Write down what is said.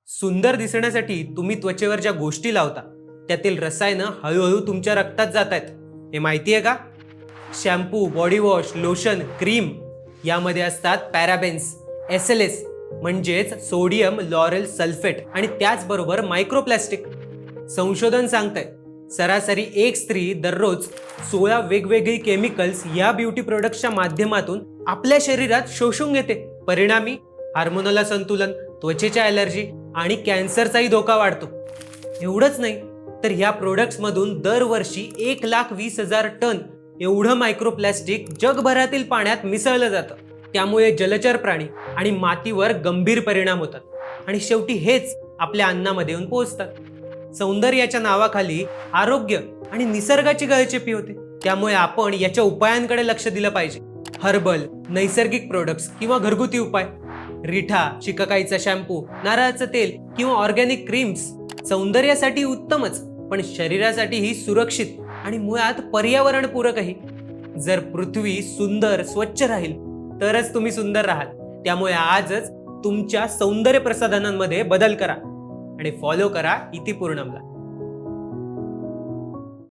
सुंदर दिसण्यासाठी तुम्ही त्वचेवर ज्या गोष्टी लावता त्यातील रसायनं हळूहळू तुमच्या रक्तात जात आहेत, हे माहिती आहे का? Shampoo, body wash, lotion, cream यामध्ये असतात पॅराबेन्स, SLS म्हणजेच सोडियम लॉरेल सल्फेट आणि त्याचबरोबर मायक्रोप्लास्टिक. संशोधन सांगतंय सरासरी एक स्त्री दररोज 16 वेगवेगळी केमिकल्स या ब्युटी प्रोडक्ट्सच्या माध्यमातून आपल्या शरीरात शोषून घेते. परिणामी हार्मोनल असंतुलन, त्वचेच्या ॲलर्जी आणि कॅन्सरचाही धोका वाढतो. एवढंच नाही तर ह्या प्रोडक्ट्समधून दरवर्षी 1,20,000 टन एवढं मायक्रोप्लास्टिक जगभरातील पाण्यात मिसळलं जातं. त्यामुळे जलचर प्राणी आणि मातीवर गंभीर परिणाम होतात आणि शेवटी हेच आपल्या अन्नामध्ये येऊन पोहोचतात. सौंदर्याच्या नावाखाली आरोग्य आणि निसर्गाची गळचेपी होते. त्यामुळे आपण याच्या उपायांकडे लक्ष दिलं पाहिजे. हर्बल, नैसर्गिक प्रोडक्ट्स किंवा घरगुती उपाय, रिठा, शिकाकाईचा शॅम्पू, नारळाचं तेल किंवा ऑर्गॅनिक क्रीम्स सौंदर्यासाठी उत्तमच, पण शरीरासाठीही सुरक्षित आणि मुळात पर्यावरणपूरकही. जर पृथ्वी सुंदर स्वच्छ राहील तरच तुम्ही सुंदर राहाल. त्यामुळे आजच तुमच्या सौंदर्य प्रसाधनांमध्ये बदल करा आणि फॉलो करा इतिपूर्णमला.